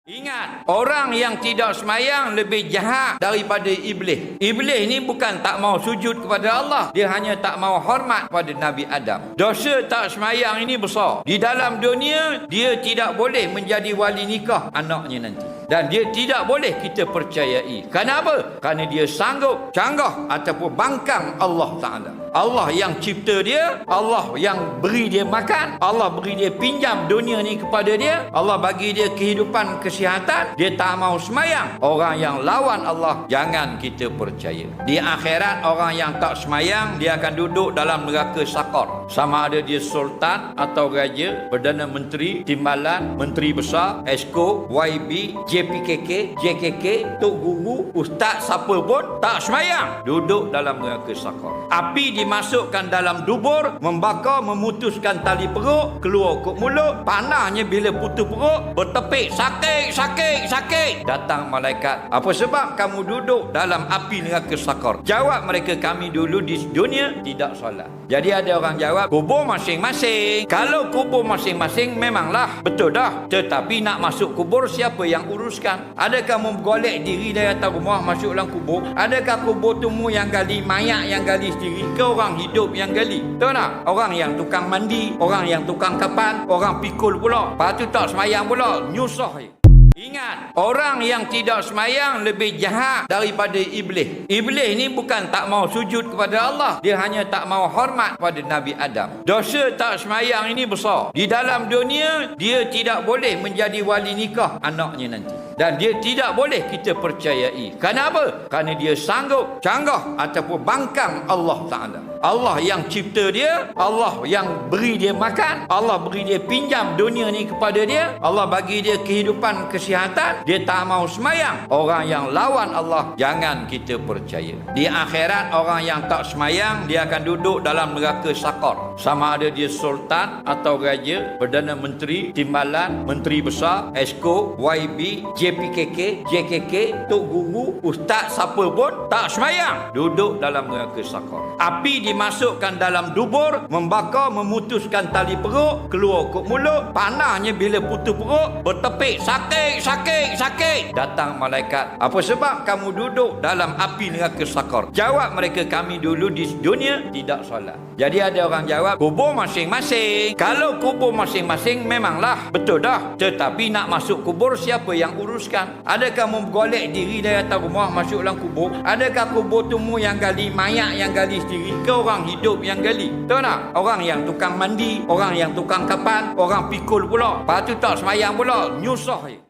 Ingat, orang yang tidak semayang lebih jahat daripada iblis. Iblis ni bukan tak mau sujud kepada Allah, dia hanya tak mau hormat kepada Nabi Adam. Dosa tak semayang ini besar. Di dalam dunia, dia tidak boleh menjadi wali nikah anaknya nanti. Dan dia tidak boleh kita percayai. Kenapa? Kerana dia sanggup canggah ataupun bangkang Allah Ta'ala. Allah yang cipta dia, Allah yang beri dia makan, Allah beri dia pinjam dunia ni kepada dia, Allah bagi dia kehidupan kesihatan, dia tak mau semayang. Orang yang lawan Allah, jangan kita percaya. Di akhirat, orang yang tak semayang, dia akan duduk dalam neraka sakar. Sama ada dia sultan atau raja, Perdana Menteri, Timbalan, Menteri Besar, Esko, YB, JPKK, JKK, Tok Guru, Ustaz, siapa pun tak semayang, duduk dalam neraka sakar. Api dimasukkan dalam dubur, membakar, memutuskan tali perut, keluar kok mulut, panahnya bila putus perut, bertepik, sakit. Datang malaikat, apa sebab kamu duduk dalam api neraka sakar? Jawab mereka, kami dulu di dunia tidak solat. Jadi ada orang jawab, kubur masing-masing. Kalau kubur masing-masing memanglah betul dah, tetapi nak masuk kubur siapa yang uruskan? Adakah menggolek diri dari atas rumah masuk dalam kubur? Adakah kubur temu yang gali, mayat yang gali sendiri, ke orang hidup yang gali? Tahu tak? Orang yang tukang mandi, orang yang tukang kapan, orang pikul pula, lepas tu tak semayang pula, nyusah. Ingat, orang yang tidak semayang lebih jahat daripada iblis. Iblis ni bukan tak mau sujud kepada Allah, dia hanya tak mau hormat kepada Nabi Adam. Dosa tak semayang ini besar. Di dalam dunia, dia tidak boleh menjadi wali nikah anaknya nanti. Dan dia tidak boleh kita percayai. Kenapa? Kerana dia sanggup canggah ataupun bangkang Allah Ta'ala. Allah yang cipta dia, Allah yang beri dia makan, Allah beri dia pinjam dunia ni kepada dia, Allah bagi dia kehidupan kesihatan, dia tak mau semayang. Orang yang lawan Allah, jangan kita percaya. Di akhirat, orang yang tak semayang, dia akan duduk dalam neraka sakar. Sama ada dia sultan atau raja, Perdana Menteri, Timbalan, Menteri Besar, Esko, YB, JPKK, JKK, Tok Guru, Ustaz, siapa pun tak semayang, duduk dalam neraka sakar. Api dimasukkan dalam dubur, membakar, memutuskan tali perut, keluar kok mulut, panahnya bila putus perut, bertepik, sakit. Datang malaikat, apa sebab kamu duduk dalam api neraka sakar? Jawab mereka, kami dulu di dunia tidak solat. Jadi ada orang jawab, kubur masing-masing. Kalau kubur masing-masing memanglah betul dah, tetapi nak masuk kubur siapa yang uruskan? Adakah menggolek diri dari atas rumah masuk dalam kubur? Adakah kubur temu yang gali, mayat yang gali sendiri, ke orang hidup yang gali? Tahu tak? Orang yang tukang mandi, orang yang tukang kapan, orang pikul pula, lepas tu tak semayang pula, nyusah.